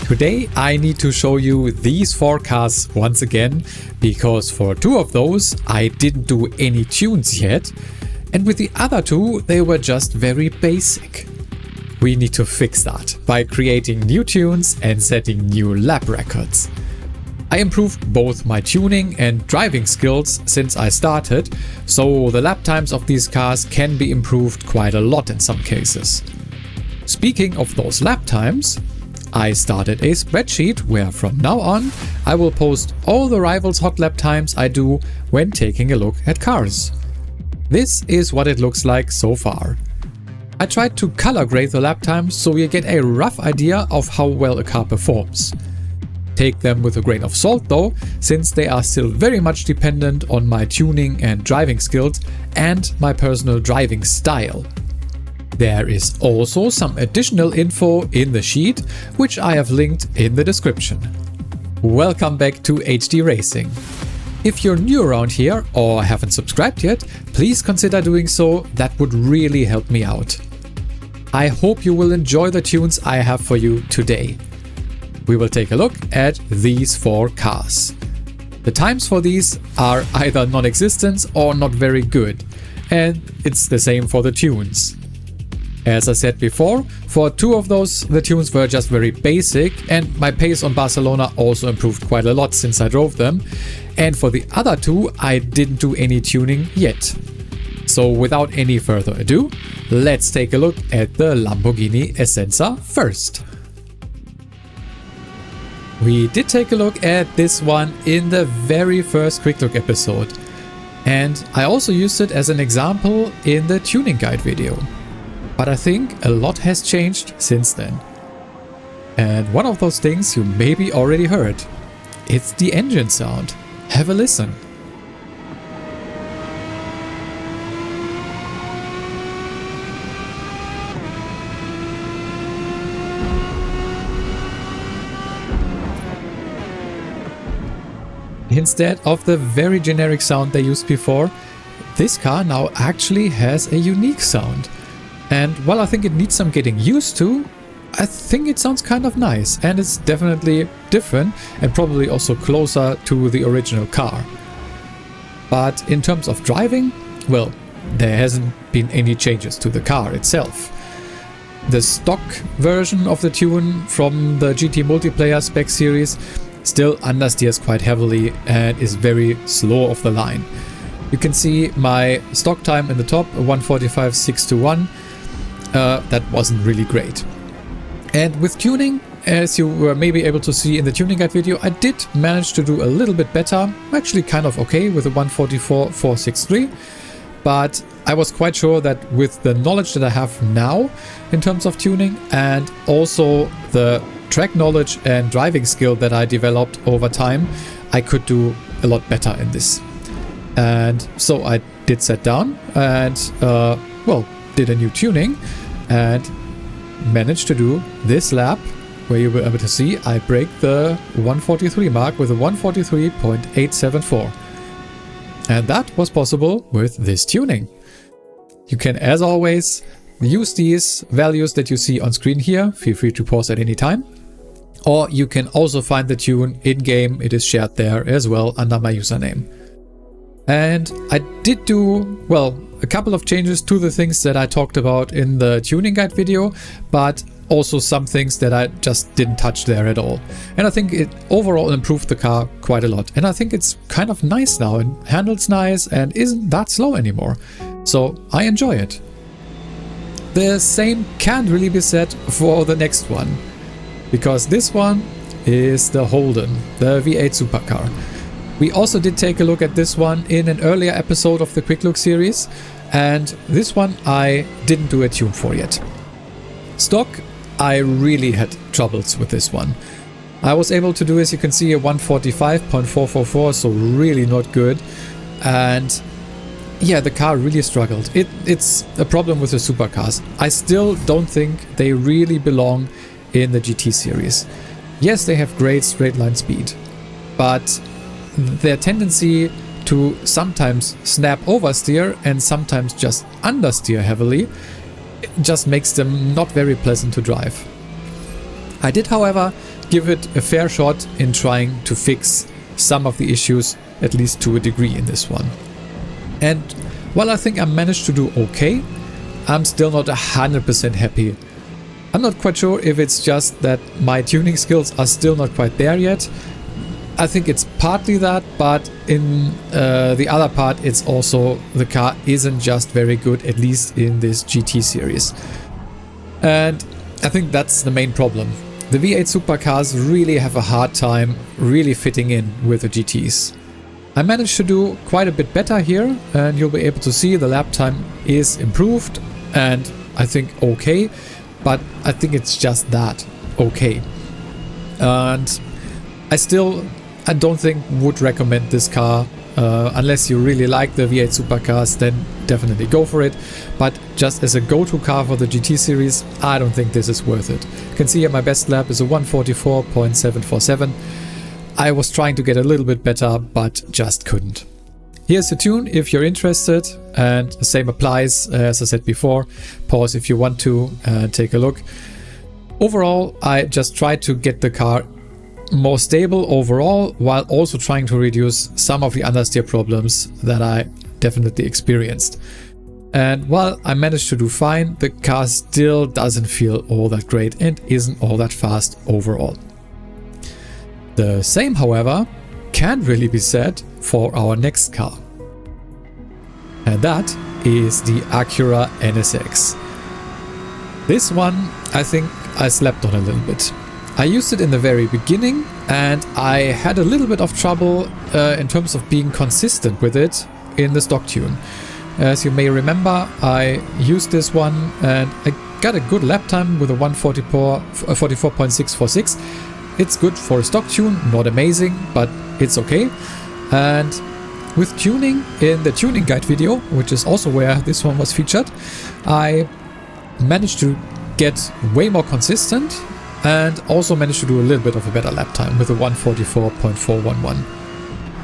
Today I need to show you these 4 cars once again, because for 2 of those I didn't do any tunes yet, and with the other 2 they were just very basic. We need to fix that by creating new tunes and setting new lap records. I improved both my tuning and driving skills since I started, so the lap times of these cars can be improved quite a lot in some cases. Speaking of those lap times, I started a spreadsheet where from now on I will post all the rivals hot lap times I do when taking a look at cars. This is what it looks like so far. I tried to color grade the lap times so you get a rough idea of how well a car performs. Take them with a grain of salt though, since they are still very much dependent on my tuning and driving skills and my personal driving style. There is also some additional info in the sheet, which I have linked in the description. Welcome back to HD Racing. If you're new around here or haven't subscribed yet, please consider doing so, that would really help me out. I hope you will enjoy the tunes I have for you today. We will take a look at these 4 cars. The times for these are either non-existent or not very good, and it's the same for the tunes. As I said before, for 2 of those the tunes were just very basic, and my pace on Barcelona also improved quite a lot since I drove them, and for the other 2 I didn't do any tuning yet. So without any further ado, let's take a look at the Lamborghini Essenza first. We did take a look at this one in the very first quick look episode, and I also used it as an example in the tuning guide video. But I think a lot has changed since then. And one of those things you maybe already heard. It's the engine sound. Have a listen. Instead of the very generic sound they used before, this car now actually has a unique sound. And while I think it needs some getting used to, I think it sounds kind of nice, and it's definitely different and probably also closer to the original car. But in terms of driving, well, there hasn't been any changes to the car itself. The stock version of the Tune from the GT multiplayer spec series still understeers quite heavily and is very slow off the line. You can see my stock time in the top, 1:45.621. That wasn't really great. And with tuning, as you were maybe able to see in the tuning guide video, I did manage to do a little bit better, actually kind of okay with a 1:44.463, but I was quite sure that with the knowledge that I have now in terms of tuning and also the track knowledge and driving skill that I developed over time, I could do a lot better in this. And so I did sit down and did a new tuning and managed to do this lap where you were able to see I break the 143 mark with a 143.874. And that was possible with this tuning. You can, as always, use these values that you see on screen here. Feel free to pause at any time. Or you can also find the tune in-game. It is shared there as well under my username. And I did do, a couple of changes to the things that I talked about in the tuning guide video, but also some things that I just didn't touch there at all. And I think it overall improved the car quite a lot. And I think it's kind of nice now and handles nice and isn't that slow anymore. So I enjoy it. The same can't really be said for the next one, because this one is the Holden, the V8 supercar. We also did take a look at this one in an earlier episode of the Quick Look series, and this one I didn't do a tune for yet. Stock, I really had troubles with this one. I was able to do, as you can see, a 145.444, so really not good. And yeah, the car really struggled. It's a problem with the supercars. I still don't think they really belong in the GT series. Yes, they have great straight line speed, but their tendency to sometimes snap oversteer and sometimes just understeer heavily just makes them not very pleasant to drive. I did, however, give it a fair shot in trying to fix some of the issues, at least to a degree in this one. And while I think I managed to do okay, I'm still not 100% happy. I'm not quite sure if it's just that my tuning skills are still not quite there yet. I think it's partly that, but in the other part it's also the car isn't just very good, at least in this GT series. And I think that's the main problem. The V8 supercars really have a hard time really fitting in with the GTs. I managed to do quite a bit better here, and you'll be able to see the lap time is improved and I think okay, but I think it's just that, okay. And I don't think would recommend this car unless you really like the V8 supercars, then definitely go for it. But just as a go-to car for the GT series, I don't think this is worth it. You can see here my best lap is a 144.747. I was trying to get a little bit better, but just couldn't. Here's the tune if you're interested, and the same applies as I said before. Pause if you want to take a look. Overall, I just tried to get the car more stable overall, while also trying to reduce some of the understeer problems that I definitely experienced. And while I managed to do fine, the car still doesn't feel all that great and isn't all that fast overall. The same, however, can really be said for our next car. And that is the Acura NSX. This one, I think I slept on a little bit. I used it in the very beginning and I had a little bit of trouble in terms of being consistent with it in the stock tune. As you may remember, I used this one and I got a good lap time with a 144.646. It's good for a stock tune, not amazing, but it's okay. And with tuning, in the tuning guide video, which is also where this one was featured, I managed to get way more consistent and also managed to do a little bit of a better lap time with a 144.411.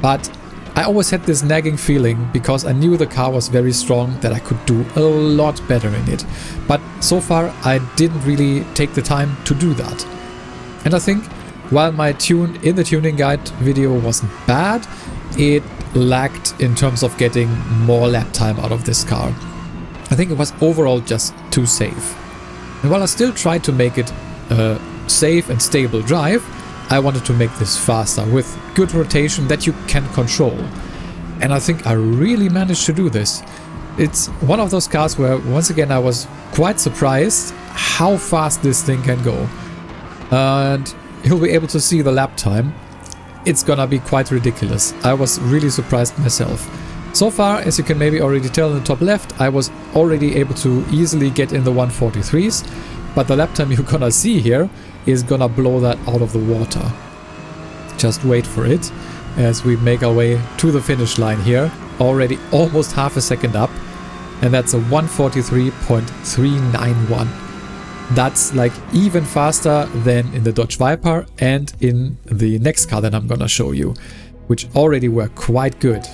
But I always had this nagging feeling because I knew the car was very strong that I could do a lot better in it. But so far I didn't really take the time to do that. And I think while my tune in the tuning guide video wasn't bad, it lacked in terms of getting more lap time out of this car. I think it was overall just too safe. And while I still tried to make it a safe and stable drive, I wanted to make this faster with good rotation that you can control. And I think I really managed to do this. It's one of those cars where once again I was quite surprised how fast this thing can go. And you'll be able to see the lap time. It's gonna be quite ridiculous. I was really surprised myself. So far, as you can maybe already tell in the top left, I was already able to easily get in the 143s. But the lap time you're gonna see here is gonna blow that out of the water. Just wait for it as we make our way to the finish line here. Already almost half a second up, and that's a 143.391. That's like even faster than in the Dodge Viper and in the next car that I'm gonna show you, which already were quite good.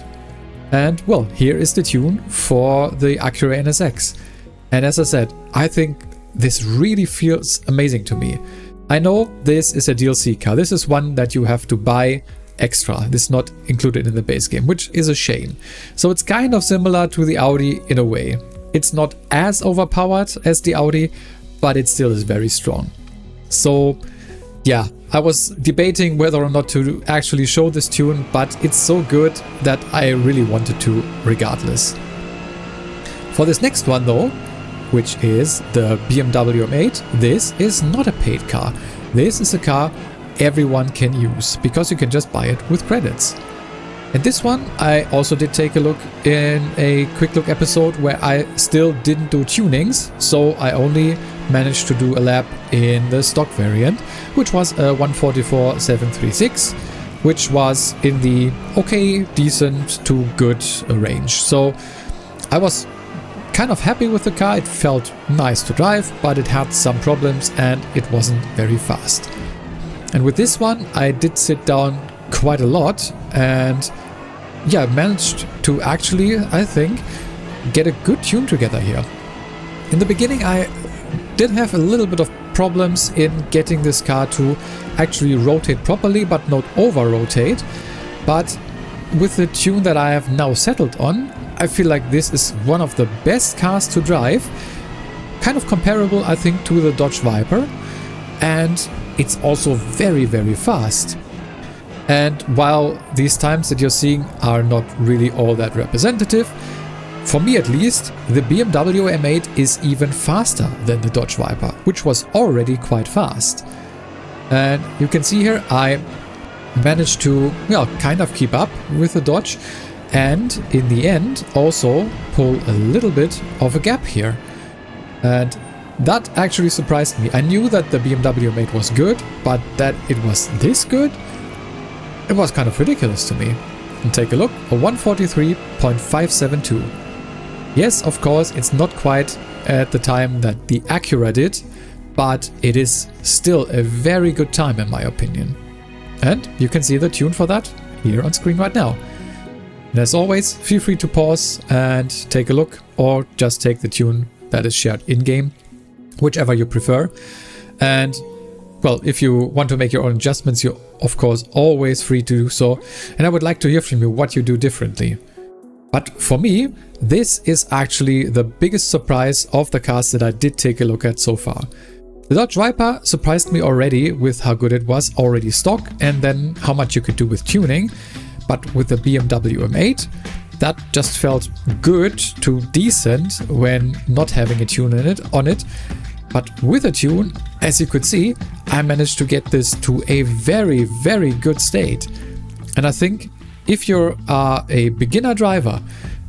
And well, here is the tune for the Acura NSX. And as I said, I think this really feels amazing to me. I know this is a DLC car. This is one that you have to buy extra. This is not included in the base game, which is a shame. So it's kind of similar to the Audi in a way. It's not as overpowered as the Audi, but it still is very strong. So yeah, I was debating whether or not to actually show this tune, but it's so good that I really wanted to regardless. For this next one though, which is the BMW M8, this is not a paid car. This is a car everyone can use because you can just buy it with credits. And this one I also did take a look in a quick look episode where I still didn't do tunings, so I only managed to do a lap in the stock variant, which was a 144.736, which was in the okay, decent to good range. So I was kind of happy with the car. It felt nice to drive, but it had some problems and it wasn't very fast. And with this one I did sit down quite a lot and yeah, managed to actually, I think, get a good tune together here. In the beginning I did have a little bit of problems in getting this car to actually rotate properly but not over rotate. But with the tune that I have now settled on, I feel like this is one of the best cars to drive. Kind of comparable, I think, to the Dodge Viper. And it's also very, very fast. And while these times that you're seeing are not really all that representative, for me at least, the BMW M8 is even faster than the Dodge Viper, which was already quite fast. And you can see here I managed to, well, kind of keep up with the Dodge, and in the end also pull a little bit of a gap here. And that actually surprised me. I knew that the BMW M8 was good, but that it was this good, it was kind of ridiculous to me. And take a look, a 143.572. Yes, of course, it's not quite at the time that the Acura did, but it is still a very good time in my opinion. And you can see the tune for that here on screen right now. And as always, feel free to pause and take a look, or just take the tune that is shared in-game, whichever you prefer. And well, if you want to make your own adjustments, you're of course always free to do so. And I would like to hear from you what you do differently. But for me, this is actually the biggest surprise of the cars that I did take a look at so far. The Dodge Viper surprised me already with how good it was already stock, and then how much you could do with tuning. But with the BMW M8, that just felt good to decent when not having a tune on it. But with a tune, as you could see, I managed to get this to a very, very good state. And I think if you're a beginner driver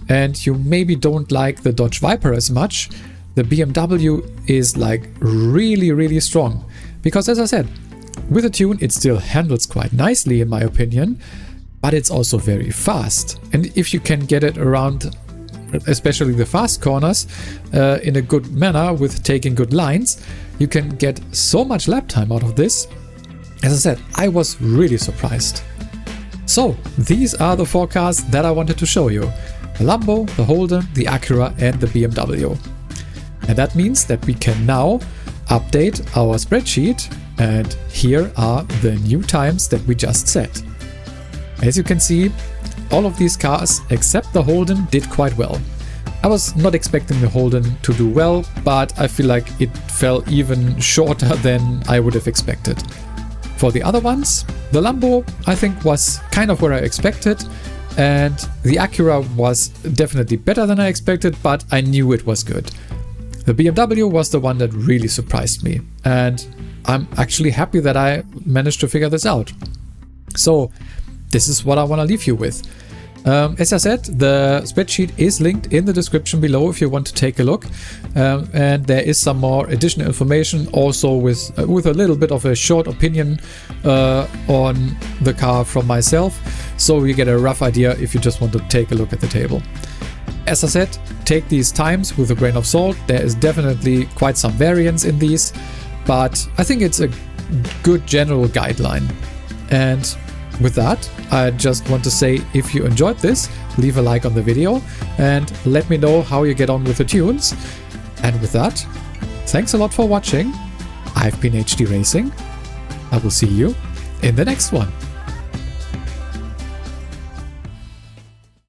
and you maybe don't like the Dodge Viper as much, the BMW is like really, really strong. Because as I said, with a tune it still handles quite nicely in my opinion, but it's also very fast. And if you can get it around, especially the fast corners, in a good manner with taking good lines, you can get so much lap time out of this. As I said, I was really surprised. So these are the 4 cars that I wanted to show you: the Lambo, the Holden, the Acura and the BMW. And that means that we can now update our spreadsheet, and here are the new times that we just set. As you can see, all of these cars except the Holden did quite well. I was not expecting the Holden to do well, but I feel like it fell even shorter than I would have expected. For the other ones, the Lambo I think was kind of where I expected, and the Acura was definitely better than I expected, but I knew it was good. The BMW was the one that really surprised me, and I'm actually happy that I managed to figure this out. So this is what I want to leave you with. As I said, the spreadsheet is linked in the description below if you want to take a look, and there is some more additional information also with a little bit of a short opinion on the car from myself, so you get a rough idea if you just want to take a look at the table. As I said, take these times with a grain of salt. There is definitely quite some variance in these, but I think it's a good general guideline. And with that, I just want to say, if you enjoyed this, leave a like on the video and let me know how you get on with the tunes. And with that, thanks a lot for watching. I've been HD Racing. I will see you in the next one.